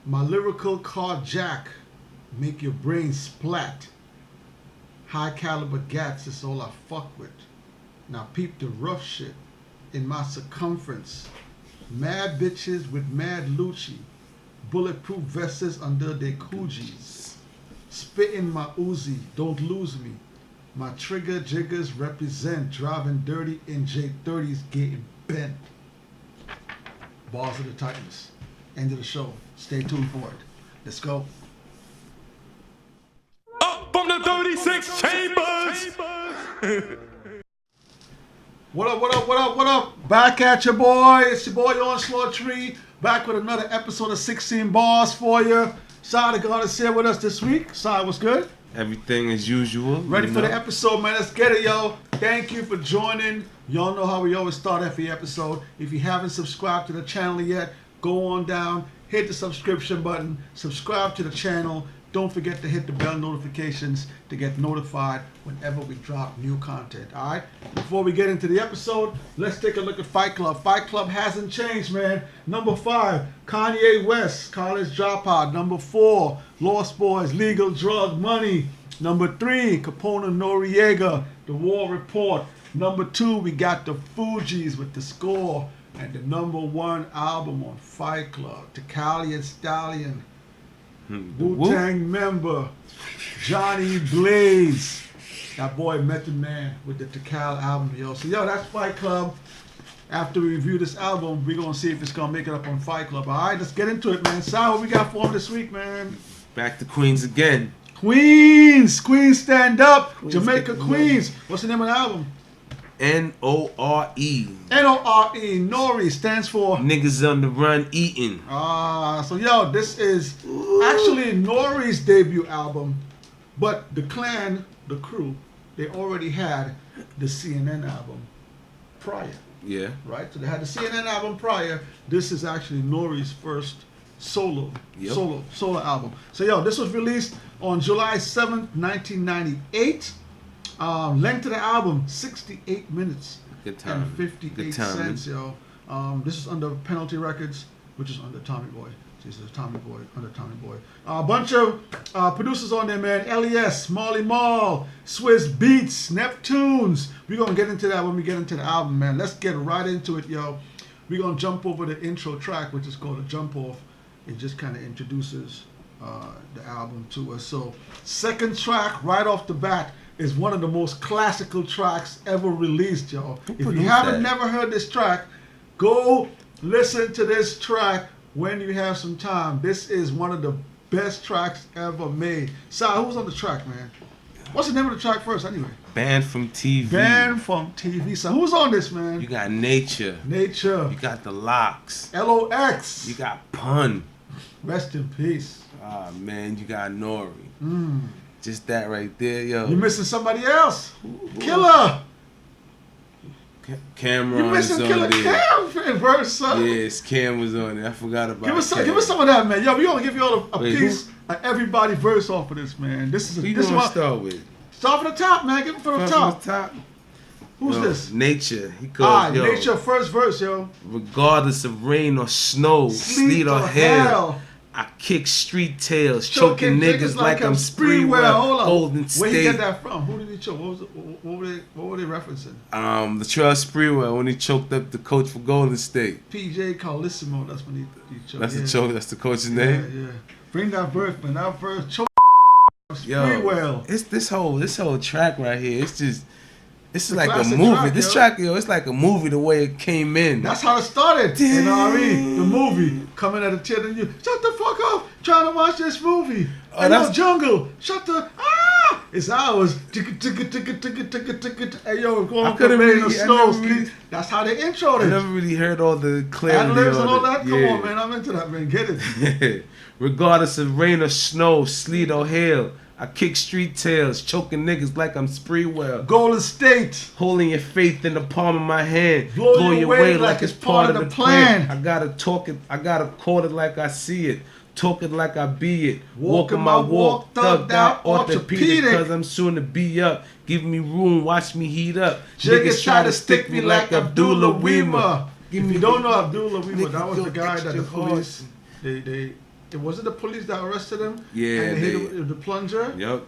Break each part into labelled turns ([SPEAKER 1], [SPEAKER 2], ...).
[SPEAKER 1] My lyrical carjack make your brain splat. High caliber gats is all I fuck with. Now peep the rough shit in my circumference. Mad bitches with mad Lucci. Bulletproof vests under their coogies. Spit in my Uzi, don't lose me. My trigger jiggers represent driving dirty in J30s getting bent. Balls of the Titans. End of the show. Stay tuned for it. Let's go.
[SPEAKER 2] Up from the 36 chambers.
[SPEAKER 1] What up, what up, what up, what up? Back at your boy. It's your boy Onslaught Tree. Back with another episode of 16 Bars for you. Sai the God is here with us this week. Sai, what's good?
[SPEAKER 3] Everything as usual.
[SPEAKER 1] Ready for the episode, man. Let's get it, yo. Thank you for joining. Y'all know how we always start every episode. If you haven't subscribed to the channel yet, go on down, hit the subscription button, subscribe to the channel. Don't forget to hit the bell notifications to get notified whenever we drop new content, all right? Before we get into the episode, let's take a look at Fight Club. Fight Club hasn't changed, man. Number 5, Kanye West, College Dropout. Number 4, Lost Boys, Legal Drug Money. Number 3, Capone and Noreaga, The War Report. Number 2, we got the Fugees with The Score. And the number 1 album on Fight Club, Tecali and Stallion. Wu-Tang member, Johnny Blaze. That boy Method Man with the Tecali album, yo. So, yo, that's Fight Club. After we review this album, we're going to see if it's going to make it up on Fight Club. All right, let's get into it, man. Sal, what we got for him this week, man?
[SPEAKER 3] Back to Queens again.
[SPEAKER 1] Queens! Queens stand up!
[SPEAKER 3] Queens
[SPEAKER 1] Jamaica Queens! What's the name of the album?
[SPEAKER 3] N.O.R.E.
[SPEAKER 1] N.O.R.E. N.O.R.E. stands for...
[SPEAKER 3] Niggas on the run eating.
[SPEAKER 1] So yo, this is actually N.O.R.E.'s debut album, but the clan, the crew, they already had the CNN album prior,
[SPEAKER 3] Yeah.
[SPEAKER 1] right? So they had the CNN album prior. This is actually N.O.R.E.'s first solo album. So yo, this was released on July 7th, 1998. Length of the album, 68 minutes
[SPEAKER 3] Good time.
[SPEAKER 1] and 58 cents, yo. This is under Penalty Records, which is under Tommy Boy. This is Tommy Boy, under Tommy Boy. A bunch of producers on there, man. LES, Marley Marl, Swizz Beats, Neptunes. We're going to get into that when we get into the album, man. Let's get right into it, yo. We're going to jump over the intro track, which is called a Jump Off. It just kind of introduces the album to us. So, second track, right off the bat, is one of the most classical tracks ever released, y'all. If you haven't never heard this track, go listen to this track when you have some time. This is one of the best tracks ever made. Sal, who's on the track, man? What's the name of the track first, anyway?
[SPEAKER 3] Banned from TV.
[SPEAKER 1] Banned from TV. So who's on this, man?
[SPEAKER 3] You got Nature.
[SPEAKER 1] Nature.
[SPEAKER 3] You got The Locks.
[SPEAKER 1] LOX.
[SPEAKER 3] You got Pun.
[SPEAKER 1] Rest in peace.
[SPEAKER 3] Ah, man, you got N.O.R.E. Just that right there, yo.
[SPEAKER 1] You're missing somebody else. Killer.
[SPEAKER 3] Cameron
[SPEAKER 1] You're missing
[SPEAKER 3] on
[SPEAKER 1] Killer
[SPEAKER 3] there.
[SPEAKER 1] Cam in verse, son.
[SPEAKER 3] Yes, Cam was on it. I forgot about
[SPEAKER 1] Give us some of that, man. Yo, we gonna give you all a
[SPEAKER 3] Wait,
[SPEAKER 1] piece of everybody verse off of this, man. This is
[SPEAKER 3] Who you
[SPEAKER 1] this
[SPEAKER 3] gonna
[SPEAKER 1] one.
[SPEAKER 3] start with?
[SPEAKER 1] Start from the top, man. Give it from the top. Who's
[SPEAKER 3] Yo,
[SPEAKER 1] this?
[SPEAKER 3] Nature. He goes, yo.
[SPEAKER 1] Nature first verse, yo.
[SPEAKER 3] Regardless of rain or snow, sleet or hail, I kick street tails, choking niggas like I'm Spreewell, Golden State.
[SPEAKER 1] Where he get that from? Who did he choke? What were they referencing?
[SPEAKER 3] The Trail Spreewell when he choked up the coach for Golden State.
[SPEAKER 1] PJ Carlissimo. That's when he choked.
[SPEAKER 3] That's the choke. That's the coach's name.
[SPEAKER 1] Yeah. Bring that verse, man. That verse choke.
[SPEAKER 3] Yo, it's this whole track right here. This is like a
[SPEAKER 1] classic
[SPEAKER 3] movie.
[SPEAKER 1] track,
[SPEAKER 3] This track, yo, it's like a movie the way it came in.
[SPEAKER 1] That's how it started. N.O.R.E. The movie coming at a tear and you shut the fuck up trying to watch this movie.
[SPEAKER 3] Oh,
[SPEAKER 1] Hey,
[SPEAKER 3] that's-
[SPEAKER 1] yo, Jungle, shut the it's ours. Hey yo, go on,
[SPEAKER 3] couldn't
[SPEAKER 1] rain
[SPEAKER 3] really-
[SPEAKER 1] or
[SPEAKER 3] I
[SPEAKER 1] snow.
[SPEAKER 3] never really-
[SPEAKER 1] That's how they introed
[SPEAKER 3] I
[SPEAKER 1] it.
[SPEAKER 3] never really heard all the clarity
[SPEAKER 1] Ad-libs and
[SPEAKER 3] on
[SPEAKER 1] all
[SPEAKER 3] it.
[SPEAKER 1] that. Come on, man. I'm into that, man. Get it.
[SPEAKER 3] Regardless of rain or snow, sleet or hail, I kick street tails, choking niggas like I'm Spreewell.
[SPEAKER 1] Golden State.
[SPEAKER 3] Holding your faith in the palm of my hand.
[SPEAKER 1] Blow your way like it's part of the plan.
[SPEAKER 3] I gotta talk it, I gotta call it like I see it. Talk it like I be it.
[SPEAKER 1] Walking
[SPEAKER 3] Walking
[SPEAKER 1] my
[SPEAKER 3] my
[SPEAKER 1] walk,
[SPEAKER 3] walk,
[SPEAKER 1] thugged
[SPEAKER 3] thugged
[SPEAKER 1] out,
[SPEAKER 3] out,
[SPEAKER 1] orthopedic.
[SPEAKER 3] orthopedic. Cause I'm soon to be up. Give me room, watch me heat up.
[SPEAKER 1] Niggas try to stick me like Abdullah Weemer.
[SPEAKER 3] Give
[SPEAKER 1] If
[SPEAKER 3] me
[SPEAKER 1] you don't know Abdullah Weemer, that was the
[SPEAKER 3] Nigga,
[SPEAKER 1] guy that the
[SPEAKER 3] extra
[SPEAKER 1] police they Was it the police that arrested him?
[SPEAKER 3] Yeah,
[SPEAKER 1] and they hit him with the plunger.
[SPEAKER 3] Yep.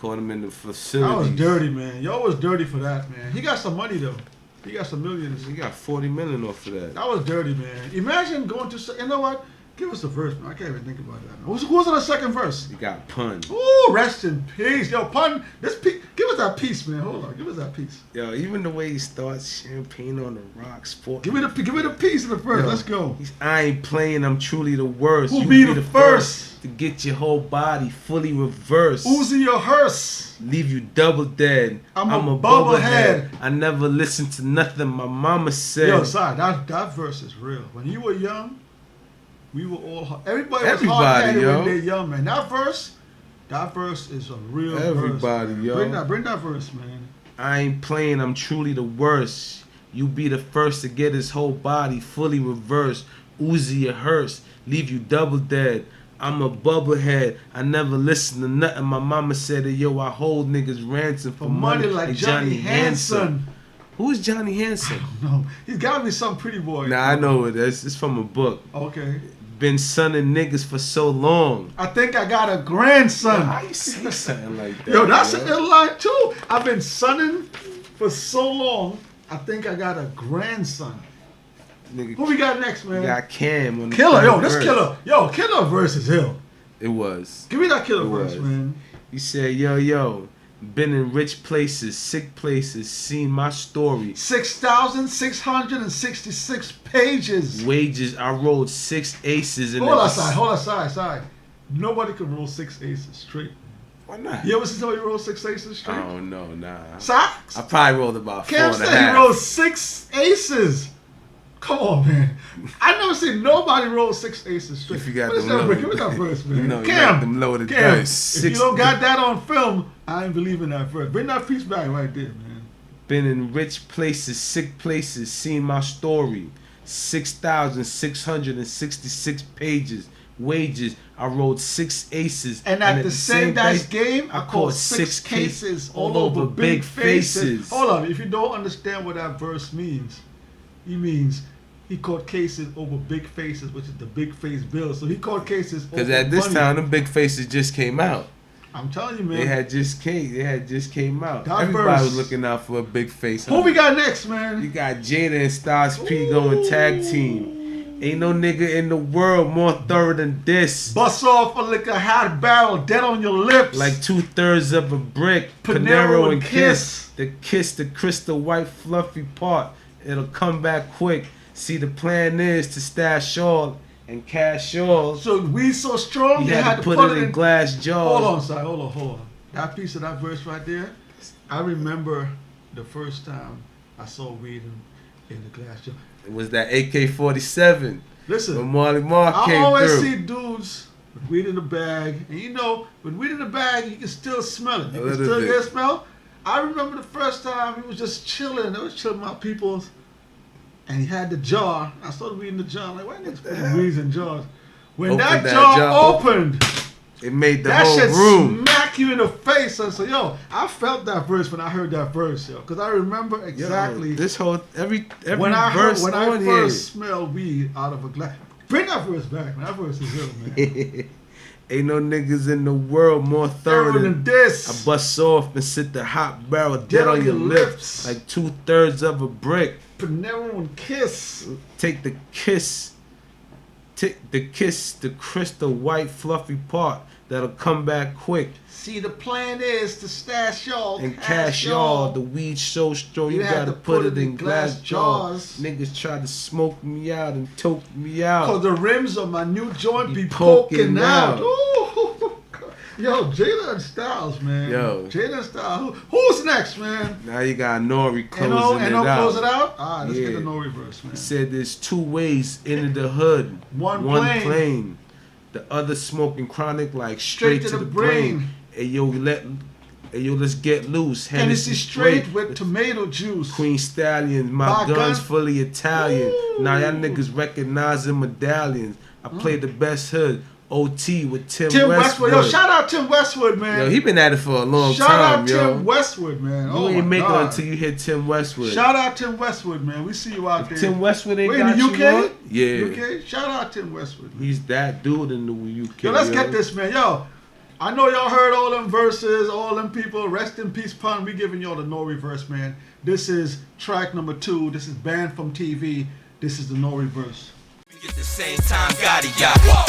[SPEAKER 3] Caught him in the facility.
[SPEAKER 1] That was dirty, man. Y'all was dirty for that, man. He got some money though. He got some millions.
[SPEAKER 3] He got $40 million off of that.
[SPEAKER 1] That was dirty, man. Imagine going to. You know what? Give us a verse, man. I can't even think about that. Who's on the second verse?
[SPEAKER 3] He got Pun.
[SPEAKER 1] Ooh, rest in peace. Yo, Pun, give us that piece, man. Hold on. Give us that piece.
[SPEAKER 3] Yo, even the way he starts, champagne on the rocks. Sport.
[SPEAKER 1] Give me the piece in the verse.
[SPEAKER 3] Yo,
[SPEAKER 1] Let's go.
[SPEAKER 3] I ain't playing, I'm truly the worst.
[SPEAKER 1] Who'll be the first
[SPEAKER 3] to get your whole body fully reversed.
[SPEAKER 1] Uzi your hearse.
[SPEAKER 3] Leave you double dead. I'm a bubblehead. I never listened to nothing my mama said.
[SPEAKER 1] Yo, sorry, that verse is real. When you were young, we were all everybody was hard-headed when they're young, man. That verse is a real verse.
[SPEAKER 3] Yo.
[SPEAKER 1] Bring that verse, man.
[SPEAKER 3] I ain't playing, I'm truly the worst. You be the first to get his whole body fully reversed. Uzi your hearse, leave you double dead. I'm a bubblehead. I never listen to nothing my mama said. That, yo, I hold niggas ransom for money like Johnny Hanson. Who's Johnny Hanson?
[SPEAKER 1] I don't know. He's got to be some pretty boy.
[SPEAKER 3] Nah, I know it is. It's from a book.
[SPEAKER 1] Okay.
[SPEAKER 3] Been sonning niggas for so long.
[SPEAKER 1] I think I got a grandson.
[SPEAKER 3] Yo, how you say something like that?
[SPEAKER 1] Yo, that's an ill line too. I've been sonning for so long. I think I got a grandson.
[SPEAKER 3] Nigga,
[SPEAKER 1] who we got next, man?
[SPEAKER 3] We got Cam on the
[SPEAKER 1] Killer. Yo,
[SPEAKER 3] verse.
[SPEAKER 1] this Killer. Yo, Killer verse is ill.
[SPEAKER 3] It was.
[SPEAKER 1] Give me that Killer verse, man.
[SPEAKER 3] He said, yo, been in rich places, sick places, seen my story.
[SPEAKER 1] 6,666 pages.
[SPEAKER 3] Wages, I rolled 6 aces.
[SPEAKER 1] Hold on, side. Nobody can roll 6 aces straight.
[SPEAKER 3] Why not?
[SPEAKER 1] You ever see somebody roll 6 aces straight?
[SPEAKER 3] Oh, no, nah.
[SPEAKER 1] Socks?
[SPEAKER 3] I probably rolled about 4 and a half.
[SPEAKER 1] Cam said he rolled 6 aces. Come on, man. I never seen nobody roll 6 aces straight.
[SPEAKER 3] If you got
[SPEAKER 1] them
[SPEAKER 3] loaded,
[SPEAKER 1] give me that verse, man.
[SPEAKER 3] You know,
[SPEAKER 1] Cam,
[SPEAKER 3] them loaded
[SPEAKER 1] Cam,
[SPEAKER 3] dice.
[SPEAKER 1] If you don't got that on film, I ain't believing that verse. Bring that piece back right there, man.
[SPEAKER 3] Been in rich places, sick places, seen my story. 6,666 pages. Wages, I rolled 6 aces.
[SPEAKER 1] And at the same dice game, I caught 6 cases all over big faces. Hold on, if you don't understand what that verse means, he means he caught cases over big faces, which is the big face bill. So he caught cases over
[SPEAKER 3] because at this
[SPEAKER 1] money.
[SPEAKER 3] time, the big faces just came out.
[SPEAKER 1] I'm telling you, man.
[SPEAKER 3] They had just came out.
[SPEAKER 1] That
[SPEAKER 3] Everybody
[SPEAKER 1] verse.
[SPEAKER 3] was looking out for a big face.
[SPEAKER 1] Who we got next, man?
[SPEAKER 3] You got Jada and Styles P going tag team. Ain't no nigga in the world more thorough than this.
[SPEAKER 1] Bust off a liquor hot barrel, dead on your lips.
[SPEAKER 3] Like 2/3 of a brick. Panero and Kiss. The crystal white fluffy part. It'll come back quick. See, the plan is to stash all and cash all.
[SPEAKER 1] So we so strong,
[SPEAKER 3] you
[SPEAKER 1] they
[SPEAKER 3] had to put it in glass jars.
[SPEAKER 1] Hold on. That piece of that verse right there, I remember the first time I saw weed in the glass jar.
[SPEAKER 3] It was that AK-47.
[SPEAKER 1] Listen,
[SPEAKER 3] when Marley Mark came through.
[SPEAKER 1] I always see dudes with weed in the bag, and you know, with weed in the bag, you can still smell it. You can still get a smell. I remember the first time he was just chilling. I was chilling with my peoples. And he had the jar. I started reading the jar. I'm like, why niggas putting weeds in jars? When that jar opened,
[SPEAKER 3] it made the whole room.
[SPEAKER 1] That shit smack you in the face. I said, yo, I felt that verse when I heard that verse, yo. Because I remember exactly.
[SPEAKER 3] Yo, this whole, every
[SPEAKER 1] when I
[SPEAKER 3] verse
[SPEAKER 1] when I
[SPEAKER 3] on
[SPEAKER 1] first smelled weed out of a glass. Bring that verse back, man. That verse is real, man.
[SPEAKER 3] Ain't no niggas in the world more thorough than
[SPEAKER 1] this.
[SPEAKER 3] I bust off and sit the hot barrel dead on your lips. Like 2/3 of a brick.
[SPEAKER 1] Panero and Kiss.
[SPEAKER 3] Take the kiss, the crystal white fluffy part that'll come back quick.
[SPEAKER 1] See, the plan is to stash y'all
[SPEAKER 3] and cash y'all. The weed so strong you gotta put it in glass jars. Niggas try to smoke me out and toke me out.
[SPEAKER 1] Cause the rims of my new joint be poking out. Ooh. Yo, Jada and Styles, man.
[SPEAKER 3] Yo.
[SPEAKER 1] Jada and Styles. Who's next, man?
[SPEAKER 3] Now you got N.O.R.E. closing it out.
[SPEAKER 1] Close it out? All right, let's get the N.O.R.E. verse, man.
[SPEAKER 3] He said there's 2 ways into the hood. One plane. The other smoking chronic like straight to the brain. Hey, yo, let's get loose.
[SPEAKER 1] Hennessy straight with tomato juice.
[SPEAKER 3] Queen Stallions, my guns fully Italian. Ooh. Now y'all niggas recognizing medallions. I play the best hood. OT with Tim
[SPEAKER 1] Westwood. Yo, shout out Tim Westwood, man.
[SPEAKER 3] Yo, he been at it for a long
[SPEAKER 1] shout
[SPEAKER 3] time,
[SPEAKER 1] out
[SPEAKER 3] yo.
[SPEAKER 1] Tim Westwood, man.
[SPEAKER 3] You ain't make it until you hit Tim Westwood.
[SPEAKER 1] Shout out Tim Westwood, man. We see you out there.
[SPEAKER 3] Tim Westwood ain't
[SPEAKER 1] Wait,
[SPEAKER 3] got
[SPEAKER 1] in the UK?
[SPEAKER 3] You on? Yeah.
[SPEAKER 1] UK? Shout out Tim Westwood, man.
[SPEAKER 3] He's that dude in the UK.
[SPEAKER 1] Yo, let's get this, man. Yo, I know y'all heard all them verses, all them people. Rest in peace, pun. We giving y'all the N.O.R.E verse, man. This is track number 2. This is banned from TV. This is the N.O.R.E verse.
[SPEAKER 4] At the same time, got it, yeah. And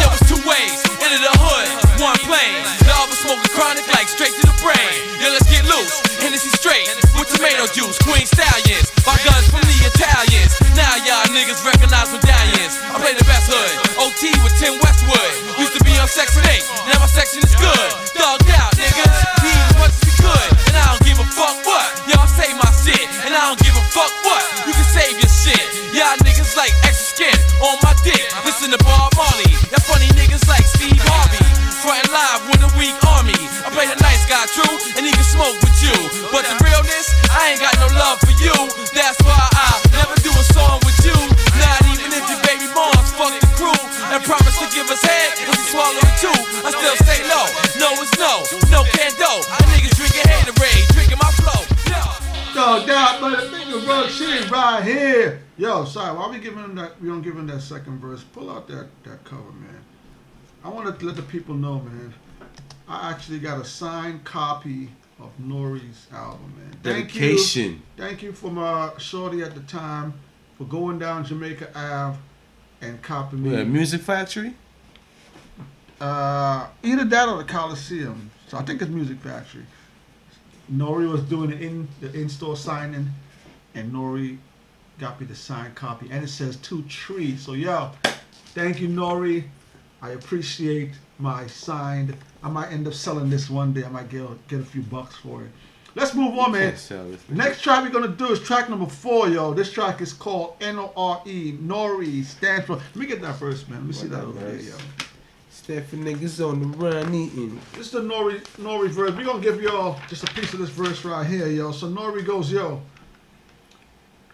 [SPEAKER 4] yo, it's 2 ways into the hood, 1 plane. The other smoking chronic like straight to the brain. Yo, let's get loose, Hennessy straight with tomato juice, Queen Stallions. Buy guns from the Italians. Now y'all niggas recognize medallions. I play the best hood, OT with Tim Westwood. Used to be on Section 8, now my section is good. Thugged out, niggas, we eat as much as we could. And I don't give a fuck what, y'all say my shit. And I don't give a fuck what, you can save your shit. Y'all niggas like extra skin on my dick. Listen to Bob Marley. Y'all funny niggas like Steve Harvey. Frontin' live with a weak army. I play the nice guy, true, and he can smoke with you. But the realness, I ain't got no love for you. That's why I never do a song with you. Not even if your baby moms fuck the crew and promise to give us head, cause he swallow it too. I still stay low. No is no. No can do. My niggas drinking Haterade, drinking my flow.
[SPEAKER 1] Yo, that motherfucker bro, shit right here. Yo, sorry, why we giving him that? We don't give him that second verse. Pull out that cover, man. I want to let the people know, man. I actually got a signed copy of N.O.R.E's album, man.
[SPEAKER 3] Dedication.
[SPEAKER 1] Thank you for my shorty at the time for going down Jamaica Ave and copying me.
[SPEAKER 3] Yeah, Music Factory.
[SPEAKER 1] Either that or the Coliseum. So I think it's Music Factory. N.O.R.E was doing the in-store signing, and N.O.R.E got me the signed copy, and it says 2 trees. So yo, thank you, N.O.R.E. I appreciate my signed. I might end up selling this one day. I might get a few bucks for it. Let's move on, man. Next track we're gonna do is track number 4, yo. This track is called N.O.R.E. N.O.R.E stands for. Let me get that first, man. Let me see that over there, yo.
[SPEAKER 3] Stand for niggas on the run eating.
[SPEAKER 1] This is the N.O.R.E verse. We're gonna give y'all just a piece of this verse right here, yo. So N.O.R.E goes, yo.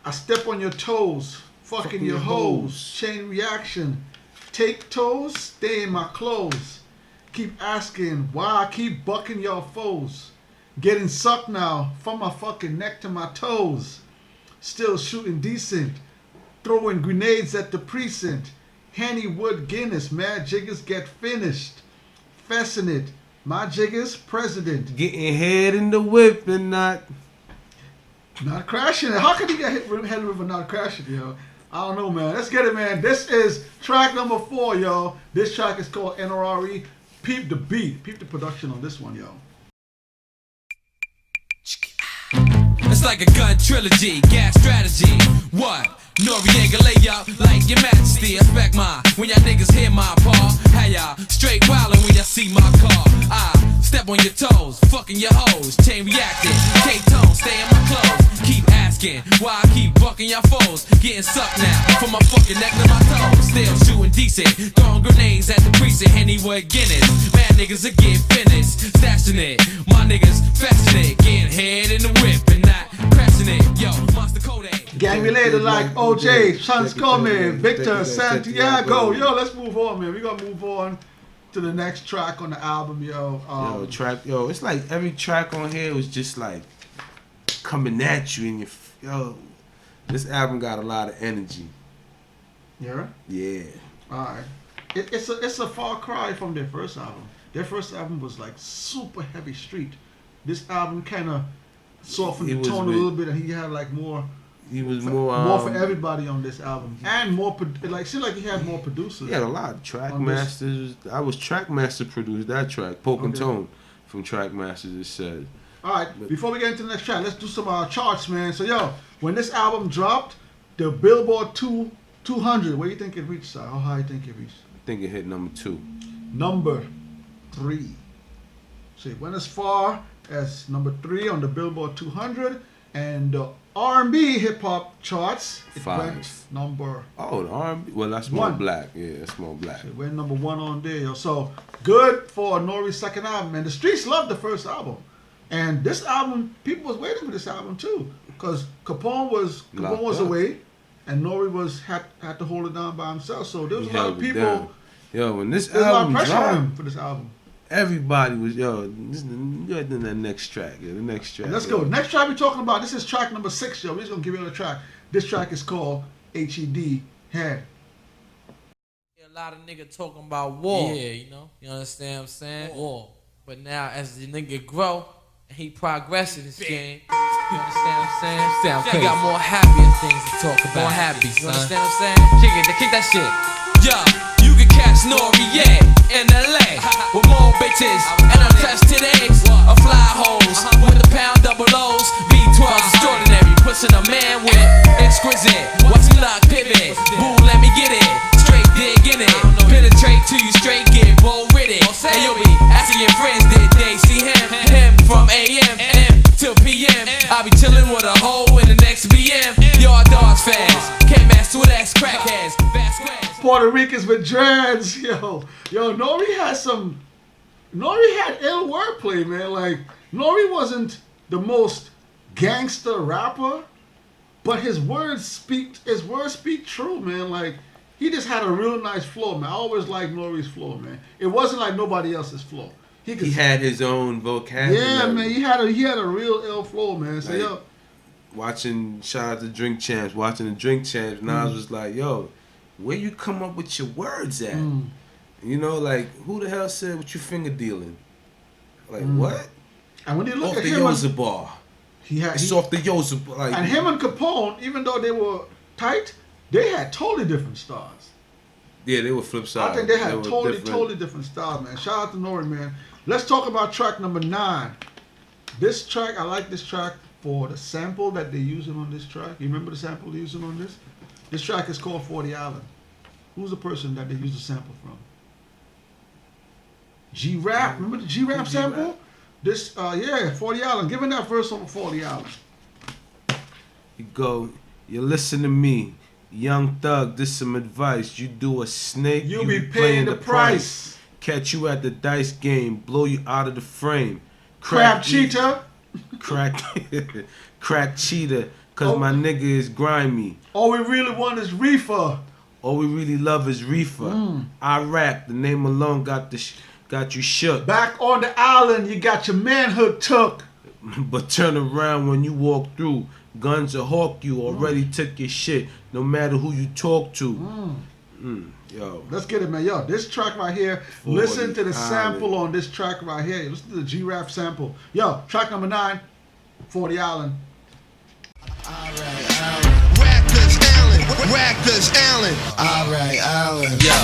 [SPEAKER 1] I step on your toes, fucking your hoes. Chain reaction. Take toes, stay in my clothes. Keep asking why I keep bucking your foes. Getting sucked now from my fucking neck to my toes. Still shooting decent. Throwing grenades at the precinct. Henny Wood Guinness, mad jiggers get finished. Fessing it. My jiggers, president.
[SPEAKER 3] Getting head in the whip and not
[SPEAKER 1] crashing it. How could he get hit with head with not crashing, yo? I don't know, man. Let's get it, man. This is track number 4, yo. This track is called N.O.R.E. Peep the beat. Peep the production on this one, yo.
[SPEAKER 4] It's like a gun trilogy, gas strategy. What? Noreaga lay out like your majesty. Expect mine when y'all niggas hear my paw. How y'all straight wildin' when y'all see my car. I step on your toes, fucking your hoes. Chain reacting, K-tone, stay in my clothes. Keep asking why I keep bucking y'all foes. Getting sucked now from my fucking neck to my toes. Still shooting decent, throwing grenades at the precinct. Henny Wood Guinness, mad niggas are getting finished. Stashing it, my niggas fashion it. Getting head in the whip and not crashing it. Yo, Monster Kodak.
[SPEAKER 1] Gang related like OJ, Sean Coming, Victor, Santiago. Yo, let's move on, man. We're gonna move on to the next track on the album, yo.
[SPEAKER 3] It's like every track on here was just like coming at you and yo. This album got a lot of energy.
[SPEAKER 1] Yeah?
[SPEAKER 3] Yeah.
[SPEAKER 1] Alright. It's a far cry from their first album. Their first album was like super heavy street. This album kinda softened the tone a little bit, and he had like more.
[SPEAKER 3] He was more
[SPEAKER 1] for everybody on this album, and more seemed like he had more producers.
[SPEAKER 3] He had a lot of track masters. I was track master produced that track, Poke and Tone from Track Masters. It said.
[SPEAKER 1] All right, before we get into the next track, let's do some charts, man. So yo, when this album dropped, the Billboard 200, where do you think it reached? How high do you think it reached?
[SPEAKER 3] I think it hit number 2.
[SPEAKER 1] Number 3. So it went as far as number 3 on the Billboard 200, and the R&B hip hop charts. It went number.
[SPEAKER 3] Oh, the R&B. Well, that's more black. Yeah, that's more black.
[SPEAKER 1] So it went number 1 on there, yo. So good for N.O.R.E's second album, and the streets loved the first album, and this album, people was waiting for this album too, because Capone was away, and N.O.R.E had to hold it down by himself. So there was a lot of people.
[SPEAKER 3] Down. Yo, when this
[SPEAKER 1] There's a lot of
[SPEAKER 3] album
[SPEAKER 1] pressure on
[SPEAKER 3] dropped,
[SPEAKER 1] him for this album.
[SPEAKER 3] everybody was go ahead and that next track. Yeah, the next track.
[SPEAKER 1] Let's go. Next track we're talking about. This is track number 6, yo. We're just gonna give you a track. This track is called HED Head.
[SPEAKER 5] A lot of niggas talking about war. Yeah, you understand what I'm saying? War. But now as the nigga grow and he progress in this game, you understand what I'm saying? Sound crazy. Got more happier things to talk about. More happy, son. You understand what I'm saying? Kick that shit.
[SPEAKER 4] Yo, you can catch N.O.R.E in LA with more bitches and untouched titties or fly holes with the pound double O's. V12 extraordinary, pushing a man with exquisite. Watch me lock pivot, boo, let me get it. Straight dig in it, penetrate to you straight, get bold with it. And you'll be asking your friends, did they see him from AM till PM? I'll be chillin' with a hoe in the next BM. Yard dogs fans, can't mess with ass crackheads, fast squares.
[SPEAKER 1] Puerto Ricans with dreads, yo. N.O.R.E had ill wordplay, man. Like, N.O.R.E wasn't the most gangster rapper, but his words speak true, man. Like, he just had a real nice flow, man. I always liked N.O.R.E.'s flow, man. It wasn't like nobody else's flow.
[SPEAKER 3] He had his own vocabulary.
[SPEAKER 1] Yeah, man. He had a real ill flow, man. So
[SPEAKER 3] like, watching, shout out to Drink Champs, watching the Drink Champs, Nas was like, yo, where you come up with your words at? Like, who the hell said what you finger dealing? Like, what?
[SPEAKER 1] And when you look
[SPEAKER 3] off
[SPEAKER 1] at
[SPEAKER 3] the
[SPEAKER 1] him,
[SPEAKER 3] Yoza bar. It's off the Yoza bar. Like,
[SPEAKER 1] and him and Capone, even though they were tight, they had totally different styles.
[SPEAKER 3] Yeah, they were flip sides.
[SPEAKER 1] I think they had totally different styles, man. Shout out to N.O.R.E, man. Let's talk about track number 9. This track, I like this track for the sample that they're using on this track. You remember the sample they're using on this? This track is called 40 Island. Who's the person that they use the sample from? G-Rap. Remember the G-Rap sample? This, 40 Island. Give me that verse on 40 Island.
[SPEAKER 3] You listen to me. Young Thug, this some advice. You do a snake,
[SPEAKER 1] you be paying the price.
[SPEAKER 3] Catch you at the dice game, blow you out of the frame.
[SPEAKER 1] Crab cheetah.
[SPEAKER 3] Crack cheetah, cause my nigga is grimy.
[SPEAKER 1] All we really want is reefer.
[SPEAKER 3] All we really love is reefer. I rap, the name alone got you shook.
[SPEAKER 1] Back on the island, you got your manhood took.
[SPEAKER 3] But turn around when you walk through. Guns will hawk you, already took your shit, no matter who you talk to. Yo.
[SPEAKER 1] Let's get it, man. Yo, this track right here, listen to the sample on this track right here. Listen to the G-Rap sample. Yo, track number 9, 40 Island.
[SPEAKER 6] Alright, Allen. Rackers, Allen. Alright, Allen.
[SPEAKER 4] Yo,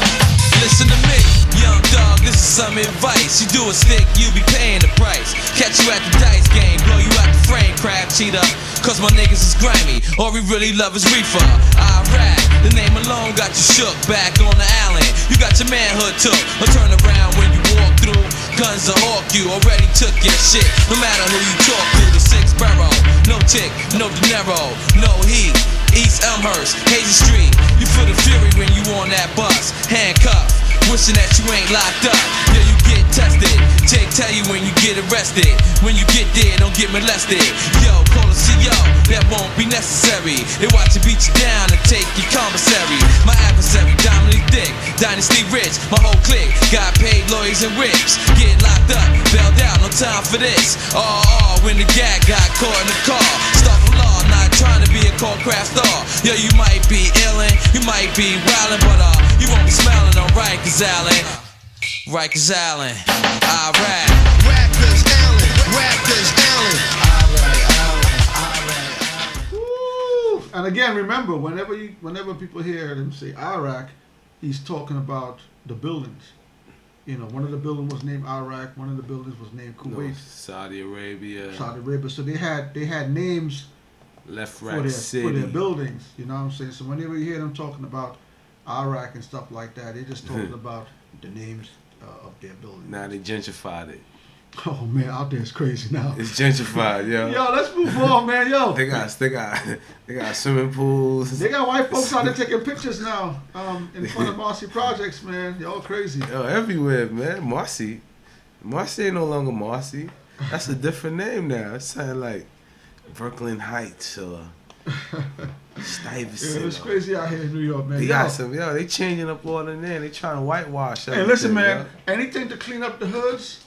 [SPEAKER 4] listen to me, young dog, this is some advice. You do a stick, you be paying the price. Catch you at the dice game, blow you out the frame, crab cheetah. Cause my niggas is grimy, all we really love is reefer. I rap, the name alone got you shook. Back on the island, you got your manhood took. Or turn around when you walk through. Guns will hawk you, already took your shit. No matter who you talk to, the 6th borough. No tick, no dinero, no heat. East Elmhurst, Hazy Street. You feel the fury when you on that bus. Handcuffed, wishing that you ain't locked up. Yeah, you get tested. Jake tell you when you get arrested. When you get there, don't get molested. Yo, call a CO, that won't be necessary. They watch you beat you down and take your commissary. My adversary, Dominic Dick, Dynasty Rich. My whole clique got paid lawyers and rips. Getting locked up, bailed out, no time for this. When the gag got caught in the car. Stuff for law, not trying to be a cold craft star. Yo, you might be illin', you might be wildin', but you won't be smiling on Rikers Island. Rikers Island, alright.
[SPEAKER 6] Rackers, Allen. Alright.
[SPEAKER 1] Woo! And again, remember, whenever people hear him say Iraq, he's talking about the buildings. One of the buildings was named Iraq. One of the buildings was named Kuwait.
[SPEAKER 3] Saudi Arabia.
[SPEAKER 1] So they had names
[SPEAKER 3] for
[SPEAKER 1] their buildings. You know what I'm saying? So whenever you hear them talking about Iraq and stuff like that, they're just talking about the names of their buildings.
[SPEAKER 3] Now they gentrified it.
[SPEAKER 1] Oh man, out there it's crazy now.
[SPEAKER 3] It's gentrified, yo.
[SPEAKER 1] Yo, let's move on, man. Yo,
[SPEAKER 3] they got swimming pools.
[SPEAKER 1] They got white folks out there taking pictures now, in front of Marcy Projects, man. Y'all crazy.
[SPEAKER 3] Yo, everywhere, man. Marcy ain't no longer Marcy. That's a different name now. It sounds like Brooklyn Heights or Stuyvesant.
[SPEAKER 1] It's crazy out here in New York, man.
[SPEAKER 3] They
[SPEAKER 1] Yo.
[SPEAKER 3] got some, they changing up all in there. They trying to whitewash everything.
[SPEAKER 1] Hey, listen, man.
[SPEAKER 3] yo.
[SPEAKER 1] Anything to clean up the hoods,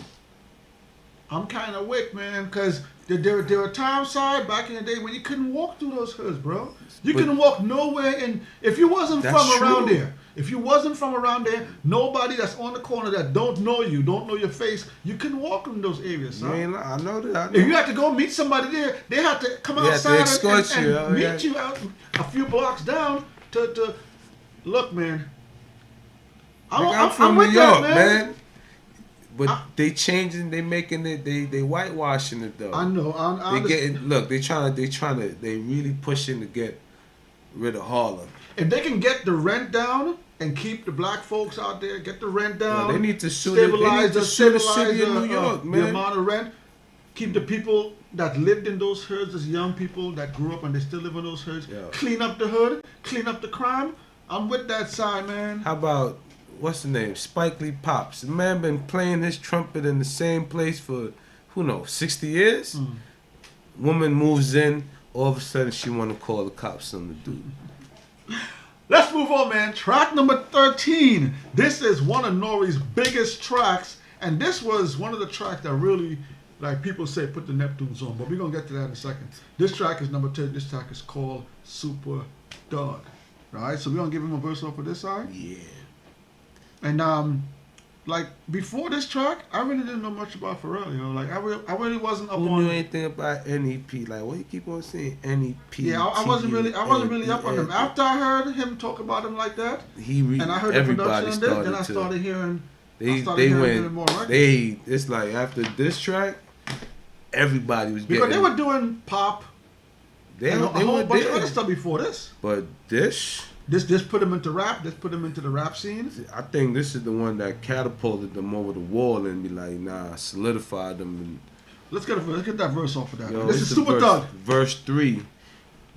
[SPEAKER 1] I'm kind of wick, man. Because there were times, side back in the day when you couldn't walk through those hoods, bro. You couldn't walk nowhere, and if you wasn't
[SPEAKER 3] That's
[SPEAKER 1] from around
[SPEAKER 3] true.
[SPEAKER 1] there, if you wasn't from around there, nobody that's on the corner that don't know you, don't know your face, you couldn't walk in those areas,
[SPEAKER 3] You
[SPEAKER 1] son.
[SPEAKER 3] ain't, I know that. I know.
[SPEAKER 1] If you had to go meet somebody there, they had to come
[SPEAKER 3] They had to
[SPEAKER 1] outside
[SPEAKER 3] escort
[SPEAKER 1] and
[SPEAKER 3] you, oh,
[SPEAKER 1] meet
[SPEAKER 3] yeah.
[SPEAKER 1] you out a few blocks down to look, man.
[SPEAKER 3] I'm from
[SPEAKER 1] with
[SPEAKER 3] New York,
[SPEAKER 1] that,
[SPEAKER 3] man. But they changing, they making it, they whitewashing it though.
[SPEAKER 1] I know. I
[SPEAKER 3] They getting look. They really pushing to get rid of Harlem.
[SPEAKER 1] If they can get the rent down and keep the black folks out there, get the rent down.
[SPEAKER 3] They need to sue the city of New York,
[SPEAKER 1] the
[SPEAKER 3] man.
[SPEAKER 1] amount of rent. Keep the people that lived in those hoods as young people that grew up and they still live in those hoods.
[SPEAKER 3] Yeah.
[SPEAKER 1] Clean up the hood, clean up the crime. I'm with that side, man.
[SPEAKER 3] How about what's the name? Spike Lee Pops. The man been playing his trumpet in the same place for 60 years. Woman moves in, all of a sudden she want to call the cops on the dude.
[SPEAKER 1] Let's move on, man. Track number 13. This is one of N.O.R.E's biggest tracks, and this was one of the tracks that really, like people say, put the Neptunes on, but we're going to get to that in a second. This track is number 10. This track is called Super Dog. Right? So we're going to give him a verse off of this side.
[SPEAKER 3] Yeah.
[SPEAKER 1] And, like, before this track, I really didn't know much about Pharrell, you know. Like, I really wasn't up
[SPEAKER 3] Who
[SPEAKER 1] on...
[SPEAKER 3] knew anything about N.E.P.? Like, why you keep on saying N.E.P.?
[SPEAKER 1] Yeah, I wasn't really up on him. After I heard him talk about him like that, and I heard the production on this, then I started hearing...
[SPEAKER 3] It's like after this track, everybody was
[SPEAKER 1] because
[SPEAKER 3] getting...
[SPEAKER 1] they were doing pop and a whole bunch of other stuff before this.
[SPEAKER 3] But this
[SPEAKER 1] put them into rap. This put them into the rap scene.
[SPEAKER 3] I think this is the one that catapulted them over the wall and be like, nah, solidified them. And,
[SPEAKER 1] Let's get that verse off of that.
[SPEAKER 3] yo,
[SPEAKER 1] This is
[SPEAKER 3] it's
[SPEAKER 1] Super
[SPEAKER 3] verse,
[SPEAKER 1] Thug.
[SPEAKER 3] Verse 3.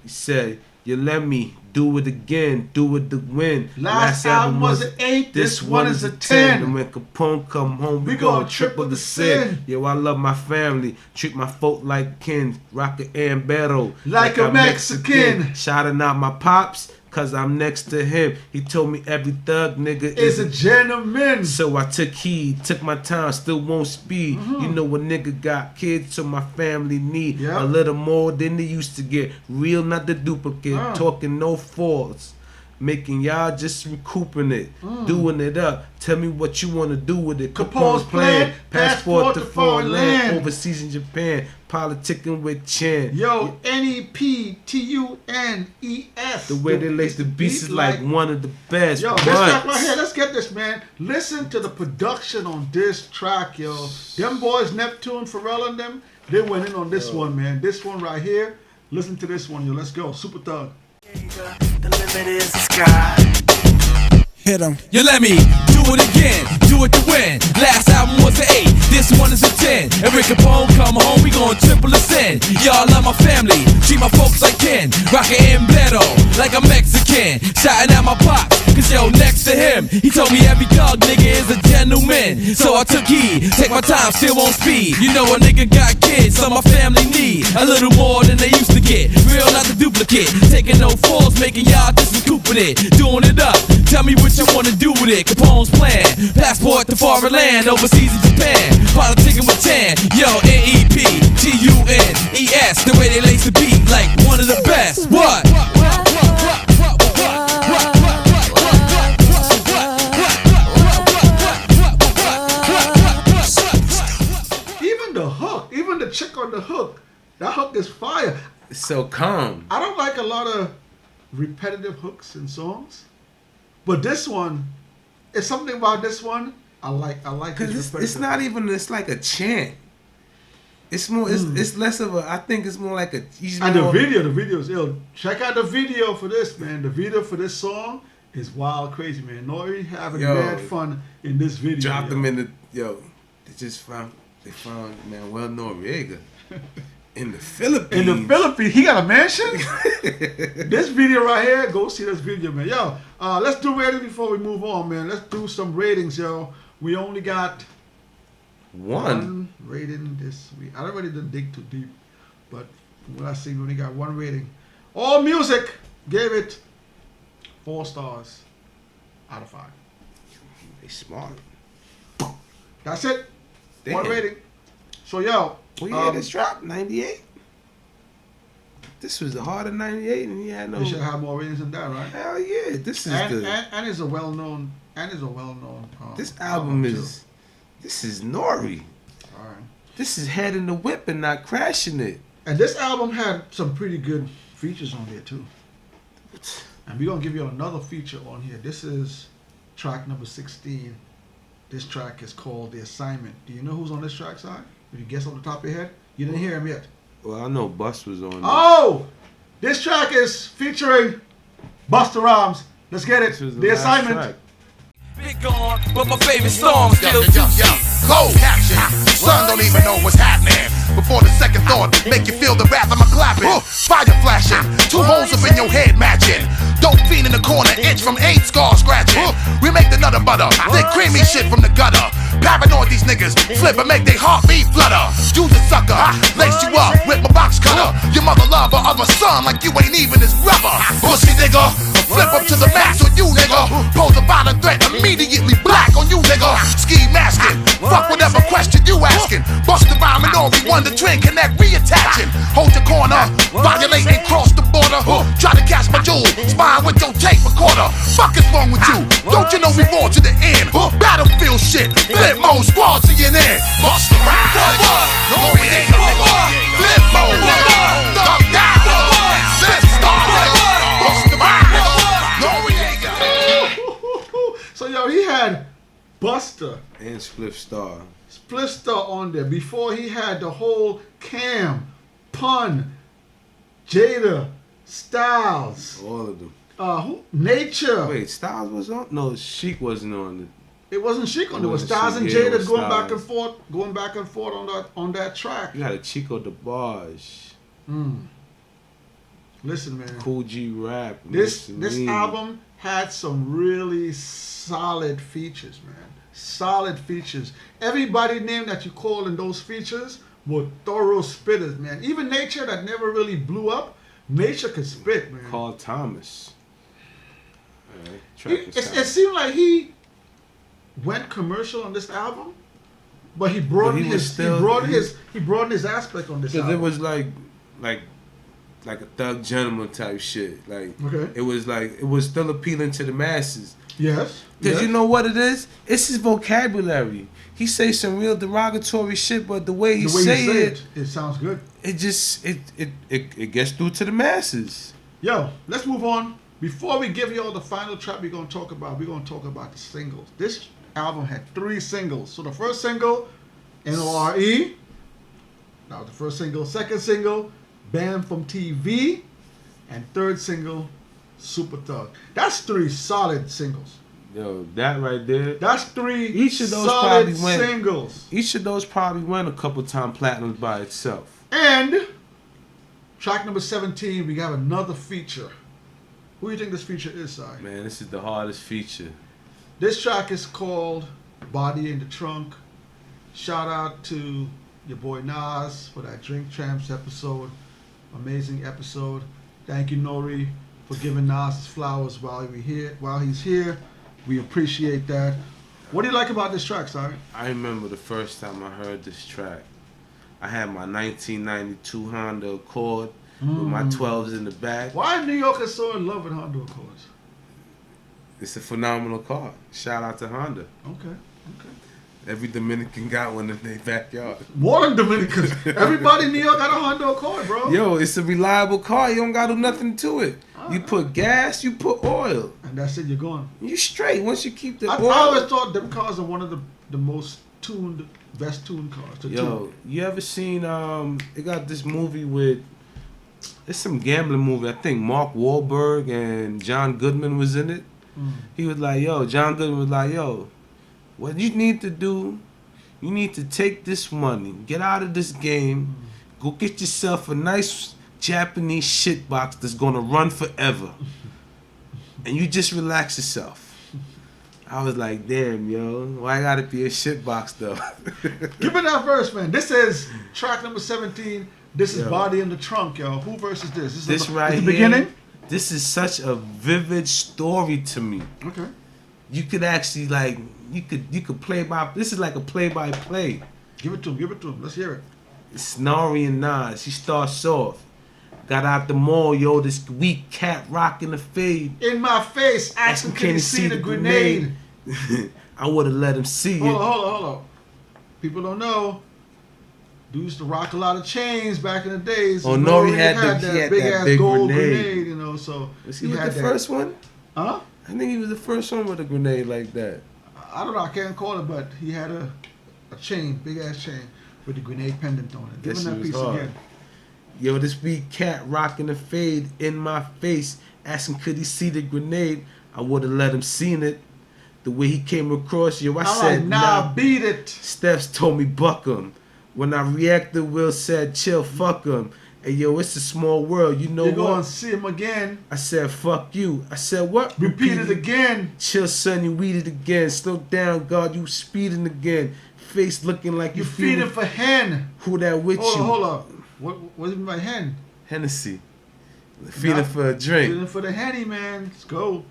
[SPEAKER 3] He said, you let me do it again, do it to win.
[SPEAKER 1] Last album was an 8, this one is a 10.
[SPEAKER 3] And when Capone come home, we
[SPEAKER 1] gonna
[SPEAKER 3] gonna triple the sin. Yo, I love my family, treat my folk like kin, rock an ambero
[SPEAKER 1] Like a Mexican.
[SPEAKER 3] Shouting out my pops, cause I'm next to him. He told me every thug nigga
[SPEAKER 1] Is a gentleman.
[SPEAKER 3] So I took heed, took my time, still won't speed. You know a nigga got kids, so my family need a little more than they used to get. Real, not the duplicate. Talking no faults. Making y'all just recouping it. Doing it up. Tell me what you want to do with it.
[SPEAKER 1] Capone's plan. Passport to foreign land.
[SPEAKER 3] Overseas in Japan. Politicking with Chin.
[SPEAKER 1] Yo, N-E-P-T-U-N-E-S.
[SPEAKER 3] The way they lace the beats is like one of the best.
[SPEAKER 1] Yo, this track right here, let's get this, man. Listen to the production on this track, yo. Them boys, Neptune, Pharrell and them, they went in on this one, man. This one right here. Listen to this one, yo. Let's go. Super Thug.
[SPEAKER 7] The limit is the sky. Hit 'em.
[SPEAKER 4] You let me do it again, do it to win. Last album was an 8, this one is a 10. And Rick Capone come home, we gon' triple the sin. Y'all love my family, treat my folks like kin. Rockin' Embledo, like a Mexican. Shouting out my pops, cause yo, next to him, he told me every dog nigga is a gentleman. So I took heed, take my time, still on speed. You know a nigga got kids, so my family need a little more than they used to get. Real, not the duplicate. Taking no falls, making y'all just recouping it. Doing it up, tell me what you wanna do with it. Capone's plan, passport to foreign land, overseas in Japan. Politicking with Tan, yo, N-E-P-T-U-N-E-S. The way they lace the beat, like one of the best. What?
[SPEAKER 1] Even the hook, even the chick on the hook, that hook is fire.
[SPEAKER 3] It's so calm.
[SPEAKER 1] I don't like a lot of repetitive hooks in songs, but this one, it's something about this one I like.
[SPEAKER 3] Cause it's not even. It's like a chant. It's more. It's less of a. I think it's more like a.
[SPEAKER 1] And the video is ill. Check out the video for this, man. The video for this song is wild, crazy, man. N.O.R.E having mad fun in this video.
[SPEAKER 3] Dropped them in the They found Manuel Noreaga in the Philippines.
[SPEAKER 1] In the Philippines, he got a mansion. This video right here, go see this video, man. Yo, let's do ratings before we move on, man. Let's do some ratings, yo. We only got one rating this week. I don't really didn't dig too deep, but from what I see, we only got one rating. All Music gave it 4 stars out of 5.
[SPEAKER 3] They smart.
[SPEAKER 1] That's it.
[SPEAKER 3] Damn.
[SPEAKER 1] 1 rating. So yo,
[SPEAKER 3] Well, yeah, this dropped 98. This was the heart of 98, and he had no.
[SPEAKER 1] you should have more ratings than that, right?
[SPEAKER 3] Hell yeah, this is
[SPEAKER 1] And,
[SPEAKER 3] the.
[SPEAKER 1] and is a well-known
[SPEAKER 3] This album
[SPEAKER 1] too.
[SPEAKER 3] is. This is N.O.R.E.
[SPEAKER 1] All right.
[SPEAKER 3] This is head in the whip and not crashing it.
[SPEAKER 1] And this album had some pretty good features on there too. And we're gonna give you another feature on here. This is track number 16. This track is called The Assignment. Do you know who's on this track, side? If you guess off the top of your head, you didn't hear him yet.
[SPEAKER 3] Well, I know Bus was on.
[SPEAKER 1] Oh, this track is featuring Busta Rhymes. Let's get it.
[SPEAKER 3] This was
[SPEAKER 1] The
[SPEAKER 3] last
[SPEAKER 1] Assignment.
[SPEAKER 3] track.
[SPEAKER 4] Big gone, but my favorite song still
[SPEAKER 6] Yo. Cold caption. Son don't even know what's happening. Before the second thought, make you feel the wrath of my clapping. Fire flashing, 2 holes up in your head matching. Dope fiend in the corner, itch from 8 scars scratching. We make the nutter butter, they creamy shit from the gutter. Paranoid these niggas, flip and make they heartbeat flutter. You the sucker, lace you up with my box cutter. Your mother love her other son like you ain't even his brother. Pussy nigga, flip up to the max on you nigga. Pose a violent threat, immediately black on you nigga. Ski masking, fuck whatever question you asking. Bust the rhyme and N.O.R.E. One the trend, connect, reattaching. Hold your corner, violating, cross the border. Try to catch my jewel, spine with your tape recorder. Fuck is wrong with you? Don't you know we roll to the end? Battlefield shit, flip mode, squad CNN. Bust the rhyme, Noreaga, flip mode, thug down, flip star, bust the rhyme, Noreaga.
[SPEAKER 1] So yo, he had Busta
[SPEAKER 3] And Spliff Star.
[SPEAKER 1] Split Star on there before he had the whole Cam, Pun, Jada, Styles,
[SPEAKER 3] All of them.
[SPEAKER 1] Nature.
[SPEAKER 3] Wait, Styles was on? No, Sheik wasn't on it.
[SPEAKER 1] It wasn't Chic on there. It was
[SPEAKER 3] It
[SPEAKER 1] Styles and
[SPEAKER 3] wasn't Chic, yeah, it
[SPEAKER 1] Jada
[SPEAKER 3] was
[SPEAKER 1] going back and forth on that track.
[SPEAKER 3] You had a Chico the Barz.
[SPEAKER 1] Listen, man.
[SPEAKER 3] Cool G Rap.
[SPEAKER 1] This
[SPEAKER 3] Enlisting.
[SPEAKER 1] album had some really solid features, man. Solid features. Everybody named that you call in those features were thorough spitters, man. Even Nature that never really blew up, Nature could spit, man.
[SPEAKER 3] Carl Thomas. Alright,
[SPEAKER 1] He-
[SPEAKER 3] track is
[SPEAKER 1] it seemed like he went commercial on this album, but he broadened
[SPEAKER 3] he was
[SPEAKER 1] his
[SPEAKER 3] still-
[SPEAKER 1] he broadened his aspect on this
[SPEAKER 3] Because
[SPEAKER 1] album.
[SPEAKER 3] it was like a Thug Gentleman type shit. Like
[SPEAKER 1] Okay.
[SPEAKER 3] it was still appealing to the masses.
[SPEAKER 1] Yes.
[SPEAKER 3] Because
[SPEAKER 1] yes.
[SPEAKER 3] you know what it is? It's his vocabulary. He say some real derogatory shit, but the way he
[SPEAKER 1] the way
[SPEAKER 3] say
[SPEAKER 1] you say
[SPEAKER 3] it,
[SPEAKER 1] it sounds good.
[SPEAKER 3] it just it gets through to the masses.
[SPEAKER 1] Yo, let's move on. Before we give you all the final track we're gonna talk about the singles. This album had 3 singles. So the first single, N.O.R.E. That was the first single. Second single, Banned from TV. And third single, Super Thug. That's 3 solid singles.
[SPEAKER 3] Yo, that right there.
[SPEAKER 1] That's 3
[SPEAKER 3] Each of those
[SPEAKER 1] solid
[SPEAKER 3] probably went-
[SPEAKER 1] singles.
[SPEAKER 3] Each of those probably went a couple times platinum by itself.
[SPEAKER 1] And track number 17, we have another feature. Who do you think this feature is, Si?
[SPEAKER 3] Man, this is the hardest feature.
[SPEAKER 1] This track is called Body in the Trunk. Shout out to your boy Nas for that Drink Champs episode. Amazing episode. Thank you, N.O.R.E., for giving Nas his flowers while he's here. We appreciate that. What do you like about this track, Si?
[SPEAKER 3] I remember the first time I heard this track. I had my 1992 Honda Accord with my 12s in the back.
[SPEAKER 1] Why are New Yorkers so in love with Honda Accords?
[SPEAKER 3] It's a phenomenal car. Shout out to Honda.
[SPEAKER 1] Okay.
[SPEAKER 3] Every Dominican got one in their backyard.
[SPEAKER 1] More than Dominicans. Everybody in New York got a Honda Accord, bro.
[SPEAKER 3] Yo, it's a reliable car. You don't got to do nothing to it. You put gas, you put oil.
[SPEAKER 1] And that's it, you're going.
[SPEAKER 3] You straight once you keep the
[SPEAKER 1] I
[SPEAKER 3] oil.
[SPEAKER 1] always thought them cars are one of the most best tuned cars to
[SPEAKER 3] Yo,
[SPEAKER 1] tune.
[SPEAKER 3] you ever seen they got this movie with it's some gambling movie. I think Mark Wahlberg and John Goodman was in it. He was like, John Goodman was like, what you need to do, you need to take this money, get out of this game, go get yourself a nice Japanese shit box that's gonna run forever. And you just relax yourself. I was like, damn, yo, why gotta be a shit box though?
[SPEAKER 1] Give me that verse, man. This is track number 17, This is
[SPEAKER 3] Yo.
[SPEAKER 1] Body in the Trunk, yo. Who versus this?
[SPEAKER 3] This right
[SPEAKER 1] the
[SPEAKER 3] here.
[SPEAKER 1] beginning?
[SPEAKER 3] This is such a vivid story to me.
[SPEAKER 1] Okay.
[SPEAKER 3] You could actually like you could play by. This is like a play by play.
[SPEAKER 1] Give it to him. Let's hear it.
[SPEAKER 3] It's N.O.R.E. and Nas. He starts off. Got out the mall, yo. This weak cat rocking the fade.
[SPEAKER 1] In my face, asking can you see the grenade?
[SPEAKER 3] I would have let him see it.
[SPEAKER 1] Hold on. People don't know. Dude used to rock a lot of chains back in the days.
[SPEAKER 3] Oh,
[SPEAKER 1] N.O.R.E.
[SPEAKER 3] he had that
[SPEAKER 1] big ass
[SPEAKER 3] big
[SPEAKER 1] gold
[SPEAKER 3] grenade.
[SPEAKER 1] you know. So
[SPEAKER 3] Was he
[SPEAKER 1] had
[SPEAKER 3] with the
[SPEAKER 1] that.
[SPEAKER 3] first one?
[SPEAKER 1] Huh?
[SPEAKER 3] I think he was the first one with a grenade like that.
[SPEAKER 1] I don't know. I can't call it, but he had a chain, big ass chain with the grenade pendant on it. Give
[SPEAKER 3] Guess
[SPEAKER 1] him
[SPEAKER 3] he
[SPEAKER 1] that
[SPEAKER 3] was
[SPEAKER 1] piece
[SPEAKER 3] hard.
[SPEAKER 1] again.
[SPEAKER 3] Yo, this weak cat rocking the fade in my face, asking could he see the grenade. I would have let him seen it. The way he came across, yo, I said,
[SPEAKER 1] nah, beat it.
[SPEAKER 3] Steph's told me buck him. When I reacted, Will said, chill, fuck him. Hey, yo, it's a small world, you know
[SPEAKER 1] You're
[SPEAKER 3] what?
[SPEAKER 1] going to see him again.
[SPEAKER 3] I said, fuck you. I said, what?
[SPEAKER 1] Repeat it again.
[SPEAKER 3] Chill, son, you weed it again. Slow down, God, you speeding again. Face looking like
[SPEAKER 1] You
[SPEAKER 3] you
[SPEAKER 1] feeding for hen.
[SPEAKER 3] Who that with you?
[SPEAKER 1] Hold up. What do you mean by hen?
[SPEAKER 3] Hennessy. Feeding for a drink.
[SPEAKER 1] Feeding for the henny, man. Let's go.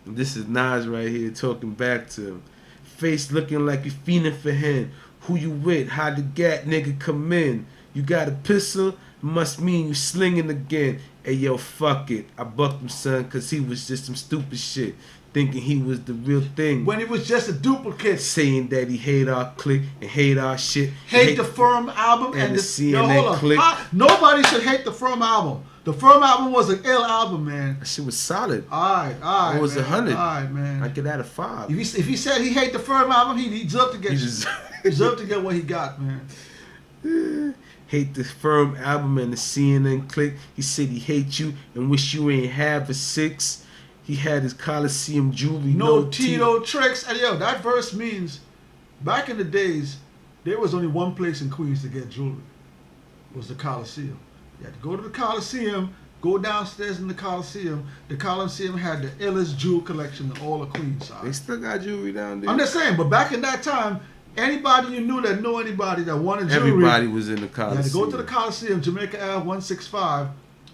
[SPEAKER 3] This is Nas right here talking back to him. Face looking like you fiending for him. Who you with? How the gat nigga come in? You got a pistol? Must mean you slinging again. Hey yo, fuck it. I bucked him, son, cause he was just some stupid shit. Thinking he was the real thing.
[SPEAKER 1] When he was just a duplicate.
[SPEAKER 3] Saying that he hate our clique and hate our shit.
[SPEAKER 1] Hate the Firm album
[SPEAKER 3] and the
[SPEAKER 1] CNN
[SPEAKER 3] CNN clique.
[SPEAKER 1] Nobody should hate the Firm album. The Firm album was an ill album, man.
[SPEAKER 3] That shit was solid.
[SPEAKER 1] Alright,
[SPEAKER 3] It was
[SPEAKER 1] man.
[SPEAKER 3] 100.
[SPEAKER 1] Alright, man.
[SPEAKER 3] I could add a 5.
[SPEAKER 1] If he said he hate the Firm album, he deserved to get
[SPEAKER 3] He just
[SPEAKER 1] deserved to get what he got, man.
[SPEAKER 3] hate the Firm album and the CNN clique. He said he hate you and wish you ain't have a 6. He had his Coliseum jewelry.
[SPEAKER 1] No Tito tricks. And yo, that verse means back in the days, there was only one place in Queens to get jewelry. It was the Coliseum. You had to go to the Coliseum, go downstairs in the Coliseum. The Coliseum had the illest jewel collection in all of Queens.
[SPEAKER 3] They still got jewelry down there.
[SPEAKER 1] I'm just saying, but back in that time, anybody you knew that knew anybody that wanted jewelry,
[SPEAKER 3] Everybody was in the
[SPEAKER 1] you
[SPEAKER 3] Coliseum.
[SPEAKER 1] had to go to the Coliseum, Jamaica Ave 165,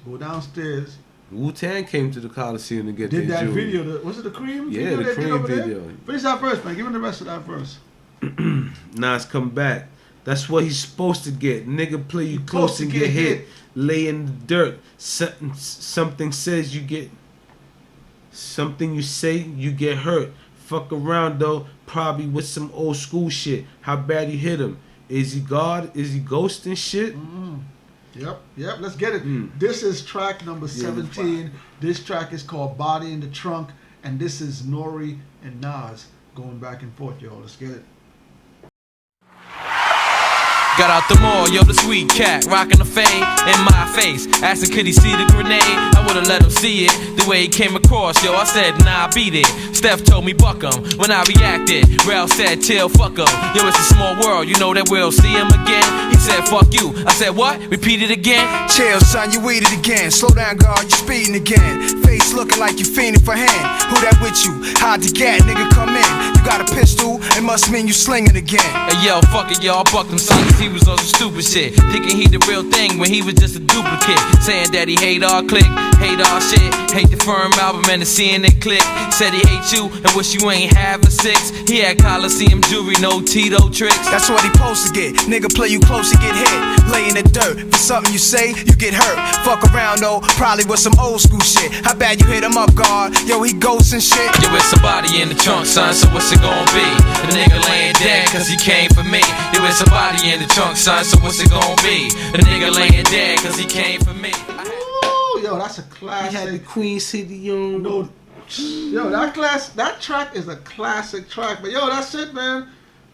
[SPEAKER 1] go downstairs.
[SPEAKER 3] Wu-Tang came to the Coliseum to get
[SPEAKER 1] Did
[SPEAKER 3] their
[SPEAKER 1] that
[SPEAKER 3] jewelry.
[SPEAKER 1] video? Was it the Cream?
[SPEAKER 3] Yeah,
[SPEAKER 1] video
[SPEAKER 3] the
[SPEAKER 1] they did
[SPEAKER 3] Cream
[SPEAKER 1] over there?
[SPEAKER 3] video.
[SPEAKER 1] Finish that verse, man. Give me the rest of that verse.
[SPEAKER 3] Nas come back. That's what he's supposed to get. Nigga play you close and get hit. Lay in the dirt. Something says you get. Something you say you get hurt. Fuck around though. Probably with some old school shit. How bad you hit him? Is he God? Is he ghosting shit?
[SPEAKER 1] Yep. Let's get it. This is track number 17. This track is called Body in the Trunk. And this is N.O.R.E. and Nas going back and forth, yo. Let's get it.
[SPEAKER 4] Got out the mall, yo, the sweet cat, rockin' the fade in my face. Asking could he see the grenade? I would've let him see it. The way he came across, yo, I said, nah, beat it. Steph told me buck him. When I reacted, Ralph said, chill, fuck him. Yo, it's a small world, you know that we'll see him again. He said, fuck you. I said, what? Repeat it again.
[SPEAKER 7] Chill, son, you weeded again. Slow down, God, you speeding again. Face looking like you fiending for hand. Who that with you? Hide the gat, nigga, come in. You got a pistol, it must mean you slinging again.
[SPEAKER 4] Hey, yo, fuck it, yo, I bucked him, son, cause he was on some stupid shit. Thinking he the real thing when he was just a duplicate. Saying that he hate our clique, hate our shit. Hate the Firm album and the CNN clique. Said he hate you and wish you ain't have a 6. He had Coliseum jewelry, no Tito tricks.
[SPEAKER 7] That's what he supposed to get. Nigga play you close, you get hit. Lay in the dirt. For something you say, you get hurt. Fuck around though, probably with some old school shit. How bad you hit him up, guard? Yo, he ghosts and shit.
[SPEAKER 4] Yo, it's somebody in the trunk, son, so what's it gon' be? The nigga laying dead cause he came for me. Yo, it's somebody in the trunk, son, so what's it gon' be? The nigga laying dead cause he came for me.
[SPEAKER 1] Ooh, yo, that's a
[SPEAKER 3] He had the
[SPEAKER 1] classic.
[SPEAKER 3] Queen City on.
[SPEAKER 1] No, yo, that track is a classic track. But yo, that's it, man.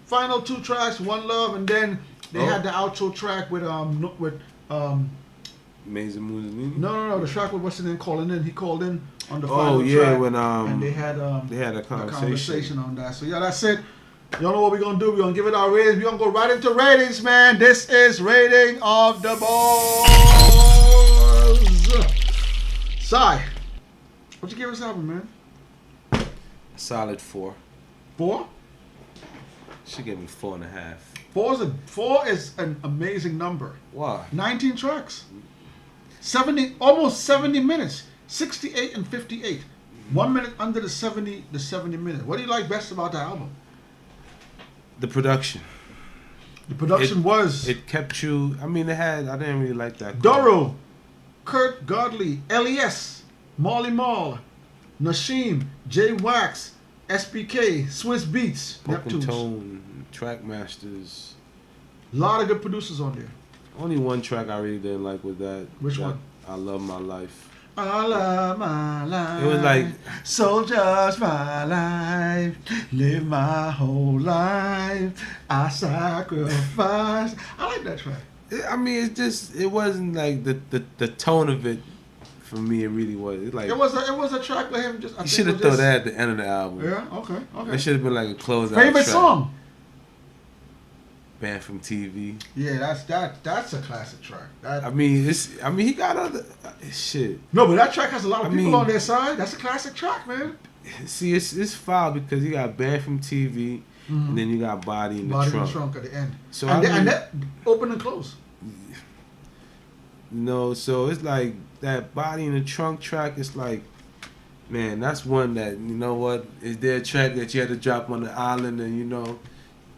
[SPEAKER 1] Final 2 tracks, One Love, and then they had the outro track with
[SPEAKER 3] Amazing Mussolini.
[SPEAKER 1] No, the track with what's his name calling in. He called in on the
[SPEAKER 3] Oh
[SPEAKER 1] final
[SPEAKER 3] yeah,
[SPEAKER 1] track,
[SPEAKER 3] when
[SPEAKER 1] and they had
[SPEAKER 3] a conversation.
[SPEAKER 1] on that. So yeah, that's it. Y'all know what we're gonna do. We're gonna give it our ratings. We're gonna go right into ratings, man. This is rating of the balls. Sai, what you give us album, man?
[SPEAKER 3] Solid 4.
[SPEAKER 1] 4?
[SPEAKER 3] She gave me 4.5.
[SPEAKER 1] Four is an amazing number.
[SPEAKER 3] Why?
[SPEAKER 1] 19 tracks. 70 minutes. 68 and 58. 1 minute under the 70 minutes. What do you like best about the album?
[SPEAKER 3] The production.
[SPEAKER 1] The production was
[SPEAKER 3] It kept you. I mean, I didn't really like that.
[SPEAKER 1] Doro, Kurt Godley, LES, Marley Marl, Nashim, J Wax, SBK, Swiss Beats,
[SPEAKER 3] Poke and
[SPEAKER 1] Neptunes.
[SPEAKER 3] Tone, Track Masters.
[SPEAKER 1] A lot of good producers on there.
[SPEAKER 3] Only one track I really didn't like was that.
[SPEAKER 1] Which
[SPEAKER 3] that
[SPEAKER 1] one?
[SPEAKER 3] I Love My Life.
[SPEAKER 1] I love my life.
[SPEAKER 3] It was like
[SPEAKER 1] Soldier's my life. Live my whole life. I sacrifice. I like that track.
[SPEAKER 3] I mean, it wasn't like the tone of it. For me, it really was. It's like
[SPEAKER 1] It was a track with him.
[SPEAKER 3] you should have thrown that at the end of the album.
[SPEAKER 1] Yeah. Okay.
[SPEAKER 3] It should have been like a closeout.
[SPEAKER 1] Favorite
[SPEAKER 3] track.
[SPEAKER 1] song?
[SPEAKER 3] Banned from TV.
[SPEAKER 1] Yeah, that's a classic track.
[SPEAKER 3] I mean, he got other shit.
[SPEAKER 1] No, but that track has a lot of
[SPEAKER 3] I
[SPEAKER 1] people
[SPEAKER 3] mean-
[SPEAKER 1] on their side. That's a classic track, man.
[SPEAKER 3] See, it's foul because you got Banned from TV, and then you got Body in the
[SPEAKER 1] Body in
[SPEAKER 3] Trunk.
[SPEAKER 1] the trunk at the end.
[SPEAKER 3] So
[SPEAKER 1] and,
[SPEAKER 3] I mean-
[SPEAKER 1] and that open and close.
[SPEAKER 3] So it's like that Body in the Trunk track. It's like, man, that's one that is there a track that you had to drop on the island, and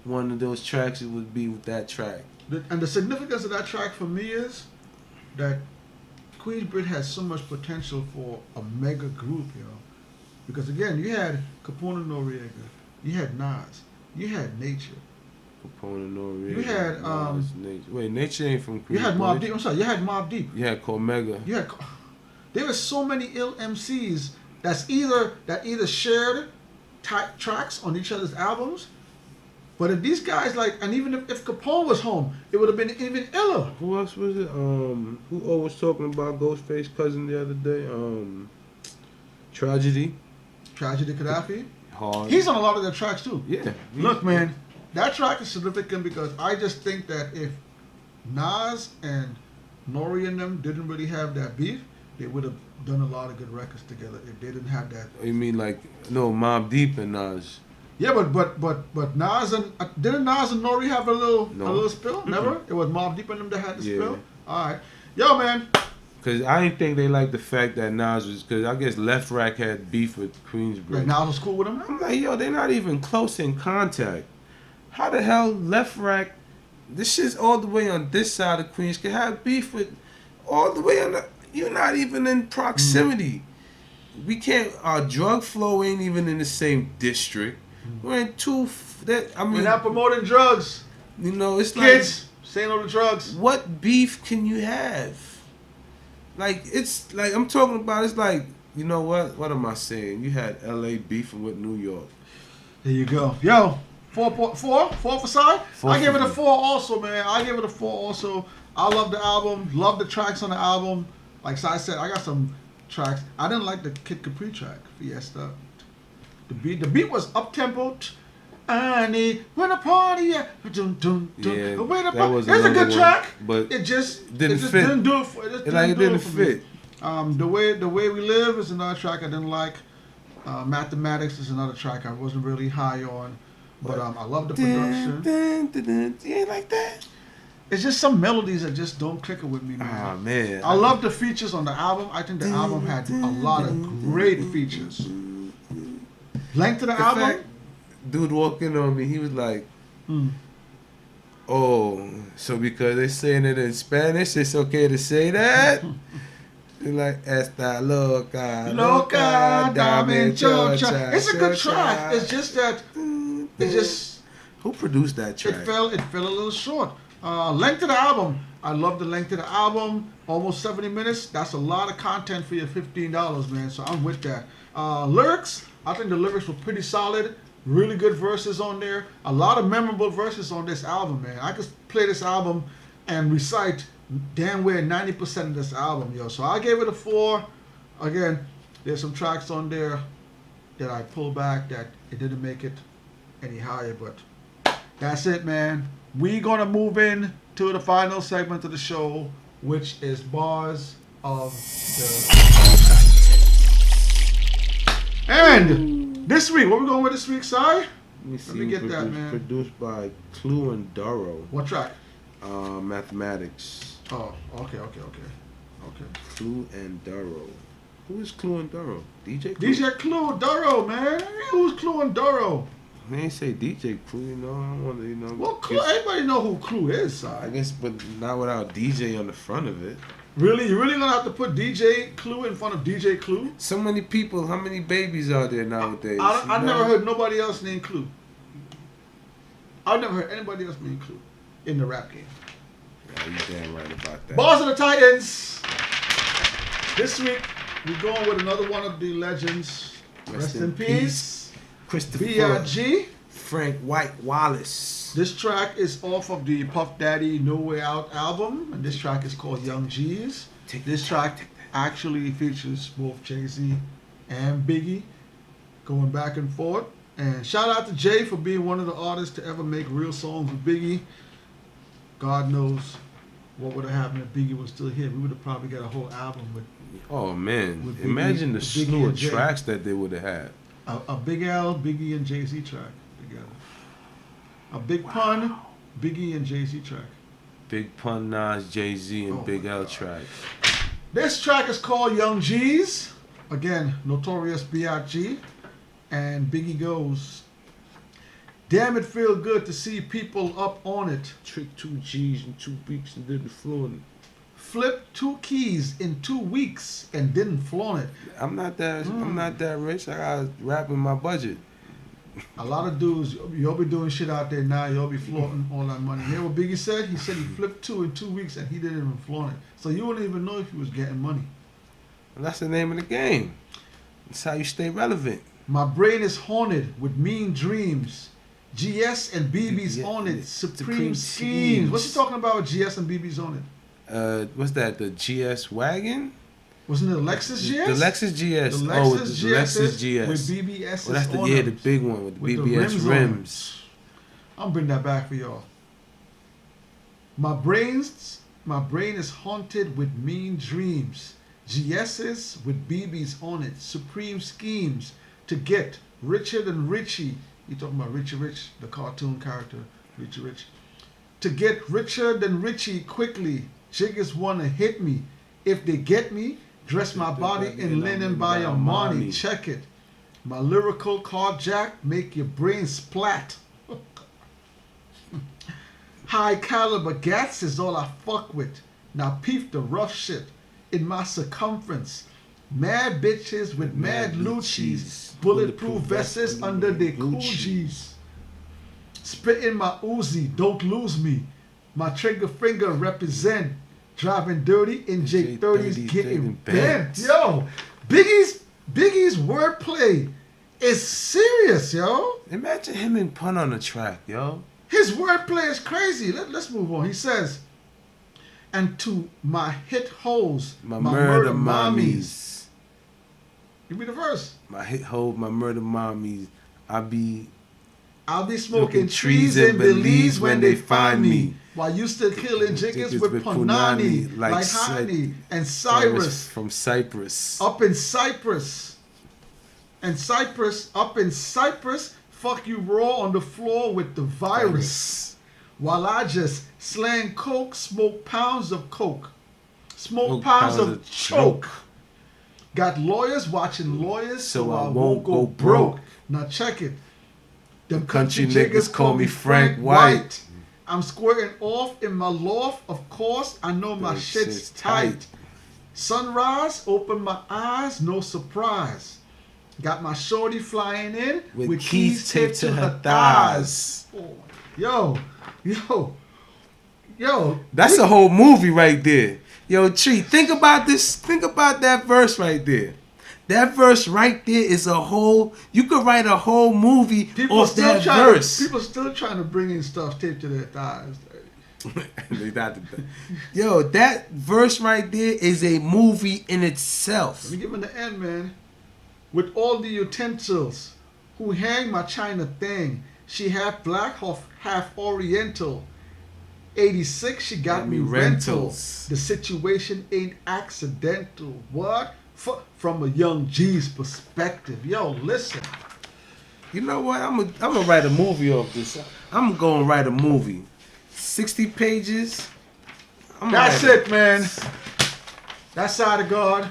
[SPEAKER 3] one of those tracks it would be with that track.
[SPEAKER 1] And the significance of that track for me is that Queensbridge has so much potential for a mega group, Because again, you had Capone and Noreaga, you had Nas, you had Nature,
[SPEAKER 3] Capone and N.O.R.E.
[SPEAKER 1] You had,
[SPEAKER 3] Nature. Wait, Nature ain't from Queens.
[SPEAKER 1] you had Mobb Deep. I'm sorry, you had Mobb Deep.
[SPEAKER 3] You had Cormega.
[SPEAKER 1] You had. There were so many ill MCs that either shared tracks on each other's albums. But if these guys and even if Capone was home, it would have been even iller.
[SPEAKER 3] Who else was it? Who was talking about Ghostface cousin the other day? Tragedy.
[SPEAKER 1] Tragedy Gaddafi.
[SPEAKER 3] Hard.
[SPEAKER 1] He's on a lot of their tracks too.
[SPEAKER 3] Yeah.
[SPEAKER 1] Look, man, that track is significant because I just think that if Nas and N.O.R.E. and them didn't really have that beef, they would have done a lot of good records together. If they didn't have that.
[SPEAKER 3] You mean Mobb Deep and Nas?
[SPEAKER 1] Yeah, but Nas and didn't Nas and N.O.R.E. have a little spill? Never. It was Mobb Deep and them that had the spill. All right, yo, man.
[SPEAKER 3] Cause I didn't think they liked the fact that Nas was, cause I guess Left Rack had beef with Queensbridge.
[SPEAKER 1] Like Nas was cool with him.
[SPEAKER 3] I'm like, yo, they're not even close in contact. How the hell Left Rack, this shit's all the way on this side of Queens, can have beef with all the way on the, you're not even in proximity. We can't, our drug flow ain't even in the same district. We're in
[SPEAKER 1] We're not promoting drugs.
[SPEAKER 3] It's
[SPEAKER 1] Kids, say no to drugs.
[SPEAKER 3] what beef can you have? It's like, I'm talking about, it's like, what am I saying? You had LA beefing with New York.
[SPEAKER 1] There you go. Yo, 4 for side? I give it a 4 also, man. I give it a 4 also. I love the album, love the tracks on the album. Like I said, I got some tracks. I didn't like the Kid Capri track, Fiesta. The beat was up tempo. I need when a party at dun dun dun.
[SPEAKER 3] Yeah,
[SPEAKER 1] It's
[SPEAKER 3] was
[SPEAKER 1] a
[SPEAKER 3] another
[SPEAKER 1] good
[SPEAKER 3] one,
[SPEAKER 1] track,
[SPEAKER 3] but
[SPEAKER 1] it just
[SPEAKER 3] didn't fit.
[SPEAKER 1] didn't do it for it.
[SPEAKER 3] It didn't fit.
[SPEAKER 1] The way we live is another track I didn't like. Mathematics is another track I wasn't really high on, but I love the production.
[SPEAKER 3] You ain't like that?
[SPEAKER 1] It's just some melodies that just don't click it with me, man.
[SPEAKER 3] Oh, man.
[SPEAKER 1] I love the features on the album. I think the album had a lot of great features. Length of the album.
[SPEAKER 3] Fact, dude walked in on me, he was like, oh, so because they're saying it in Spanish, it's okay to say that? You're like, esta loca, dame chocha.
[SPEAKER 1] It's a good track. It's just that,
[SPEAKER 3] Who produced that track?
[SPEAKER 1] it fell a little short. Length of the album. I love the length of the album. Almost 70 minutes. That's a lot of content for your $15, man. So I'm with that. Lyrics. I think the lyrics were pretty solid. Really good verses on there. A lot of memorable verses on this album, man. I could play this album and recite damn near 90% of this album, yo. So I gave it a 4. Again, there's some tracks on there that I pulled back that it didn't make it any higher, but that's it, man. We're gonna move in to the final segment of the show, which is Barz of the And this week, what we going with this week, Si?
[SPEAKER 3] Let me see.
[SPEAKER 1] me get that, man.
[SPEAKER 3] Produced by Clue and Duro.
[SPEAKER 1] What track?
[SPEAKER 3] Mathematics.
[SPEAKER 1] Oh, okay.
[SPEAKER 3] Clue and Duro. Who is Clue and Duro? DJ Clue?
[SPEAKER 1] DJ Clue, Duro, man. Who's Clue and Duro?
[SPEAKER 3] They ain't say DJ Clue, you know. I don't want to, you know.
[SPEAKER 1] Well, Clue, everybody know who Clue is,
[SPEAKER 3] I
[SPEAKER 1] son.
[SPEAKER 3] guess, but not without DJ on the front of it.
[SPEAKER 1] Really? You really gonna have to put DJ Clue in front of DJ Clue?
[SPEAKER 3] So many people, how many babies are there nowadays?
[SPEAKER 1] I never heard nobody else named Clue. I've never heard anybody else named Clue in the rap game.
[SPEAKER 3] Yeah, you damn right about that.
[SPEAKER 1] Barz of the Titans. This week, we're going with another one of the legends. Rest in peace.
[SPEAKER 3] Christopher
[SPEAKER 1] B.I.G.
[SPEAKER 3] Frank White Wallace.
[SPEAKER 1] This track is off of the Puff Daddy No Way Out album, and this track is called Young G's. This track actually features both Jay-Z and Biggie going back and forth. And shout out to Jay for being one of the artists to ever make real songs with Biggie. God knows what would have happened if Biggie was still here. We would have probably got a whole album with.
[SPEAKER 3] Oh man,
[SPEAKER 1] with Biggie,
[SPEAKER 3] imagine the
[SPEAKER 1] Biggie
[SPEAKER 3] slew
[SPEAKER 1] and
[SPEAKER 3] of
[SPEAKER 1] Jay.
[SPEAKER 3] tracks that they would have had.
[SPEAKER 1] A Big L, Biggie, and Jay-Z track together. A Big Pun, Biggie, and Jay-Z track.
[SPEAKER 3] Big Pun, Nas, Jay-Z, and
[SPEAKER 1] Oh
[SPEAKER 3] Big
[SPEAKER 1] my
[SPEAKER 3] L
[SPEAKER 1] God.
[SPEAKER 3] track.
[SPEAKER 1] This track is called Young G's. Again, Notorious B.I.G. And Biggie goes, damn, it feel good to see people up on it.
[SPEAKER 3] Trick 2 G's in 2 weeks and did the fluent.
[SPEAKER 1] Flip 2 keys in 2 weeks and didn't flaunt it.
[SPEAKER 3] I'm not that rich. I got rap in my budget.
[SPEAKER 1] A lot of dudes, you'll be doing shit out there now. You'll be flaunting all that money. You hear what Biggie said? He said he flipped 2 in 2 weeks and he didn't even flaunt it. So you wouldn't even know if he was getting money.
[SPEAKER 3] And that's the name of the game. That's how you stay relevant.
[SPEAKER 1] My brain is haunted with mean dreams. GS and BB's on it. Supreme schemes. What's he talking about with GS and BB's on it?
[SPEAKER 3] What's that? The GS wagon?
[SPEAKER 1] Wasn't it the Lexus GS?
[SPEAKER 3] The Lexus GS.
[SPEAKER 1] The
[SPEAKER 3] the Lexus GS.
[SPEAKER 1] with BBS.
[SPEAKER 3] Well, that's the big one with the BBS
[SPEAKER 1] on
[SPEAKER 3] rims.
[SPEAKER 1] it. I'll bring that back for y'all. My brain is haunted with mean dreams. GS's with BB's on it. Supreme schemes to get richer than Richie. You talking about Richie Rich, the cartoon character, Richie Rich. To get richer than Richie quickly. Jiggers wanna hit me. If they get me, dress my body in linen by Armani. Check it. My lyrical carjack make your brain splat. High caliber gats is all I fuck with. Now peep the rough shit in my circumference. Mad bitches with mad Lucci's. Bulletproof vests under their Gucci's. Spitting my Uzi, don't lose me. My trigger finger represent. Driving dirty in J30s getting bent. Yo, Biggie's wordplay is serious, yo.
[SPEAKER 3] Imagine him and Pun on the track, yo.
[SPEAKER 1] His wordplay is crazy. Let's move on. He says, and to my hit hoes,
[SPEAKER 3] My murder mommies.
[SPEAKER 1] Give me the verse.
[SPEAKER 3] My hit hoes, my murder mommies. I'll be
[SPEAKER 1] smoking trees in Belize when they find me. While you still killing jiggers with Punani, like Honey and Cyrus.
[SPEAKER 3] From Cyprus.
[SPEAKER 1] Up in Cyprus. Up in Cyprus, fuck you raw on the floor with the virus. While I just slang coke, smoke pounds of coke. Smoke pounds of choke. Got lawyers watching lawyers, so I won't go broke. Now check it. Them country niggas call me Frank White. I'm squirting off in my loft, of course. I know my shit's tight. Sunrise, open my eyes, no surprise. Got my shorty flying in with keys taped to her thighs. Oh, yo.
[SPEAKER 3] That's a whole movie right there. Yo, Tree, think about this. Think about that verse right there. That verse right there is a whole. You could write a whole movie off that verse.
[SPEAKER 1] People still trying to bring in stuff taped to their thighs.
[SPEAKER 3] Yo, that verse right there is a movie in itself.
[SPEAKER 1] Let me give him the end, man. With all the utensils, who hang my China thing. She half black, half oriental. 86, she got me rentals. The situation ain't accidental. What? From a young G's perspective. Yo, listen.
[SPEAKER 3] You know what? I'm gonna write a movie off this. I'm gonna write a movie. 60 pages.
[SPEAKER 1] That's it, man. That side of God.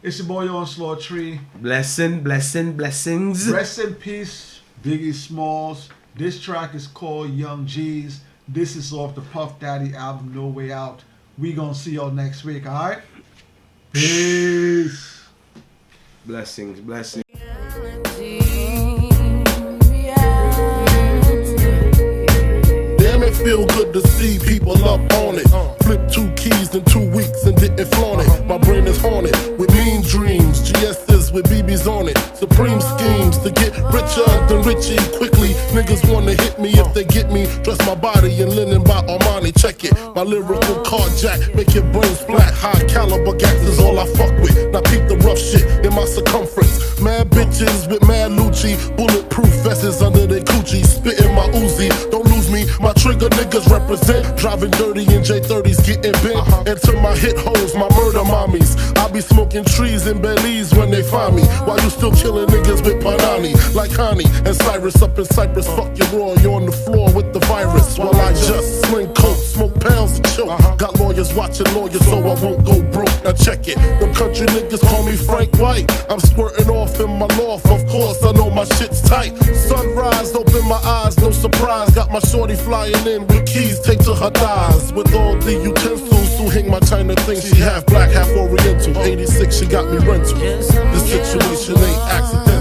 [SPEAKER 1] It's your boy Onslaught Tree.
[SPEAKER 3] Blessings.
[SPEAKER 1] Rest in peace, Biggie Smalls. This track is called Young G's. This is off the Puff Daddy album, No Way Out. We gonna see y'all next week, alright? Peace.
[SPEAKER 3] Blessings.
[SPEAKER 8] Damn, it feel good to see people up on it. Flipped 2 keys in 2 weeks and didn't flaunt it. My brain is haunted with mean dreams. GS's with BB's on it. Supreme schemes to get richer than Richie quickly. Niggas wanna hit me if they get me. Dress my body in linen by Armani. Check it. My lyrical carjack make your brains flat. High caliber gas is all I fuck with. Now peep the rough shit in my circumference. Mad bitches with mad Lucci. Bulletproof vests under their coochie. Spitting my Uzi. Don't lose me. My trigger niggas represent. Driving dirty in J30s getting bent. Into my hit holes, my murder mommies. I be smoking trees in Belize when they find me. While you still killing niggas with Panani. Like Connie and Cyrus up in Cyprus. Fuck your raw, you on the floor with the virus. While I just sling coke, smoke pounds and choke. Got lawyers watching lawyers so I won't go broke. Now check it, them country niggas call me Frank White. I'm squirting off in my loft, of course I know my shit's tight. Sunrise, open my eyes, no surprise. Got my shorty flying in with keys taped to her thighs. With all the utensils to hang my China thing. She half black, half oriental. 86, she got me rental. This situation ain't accidental.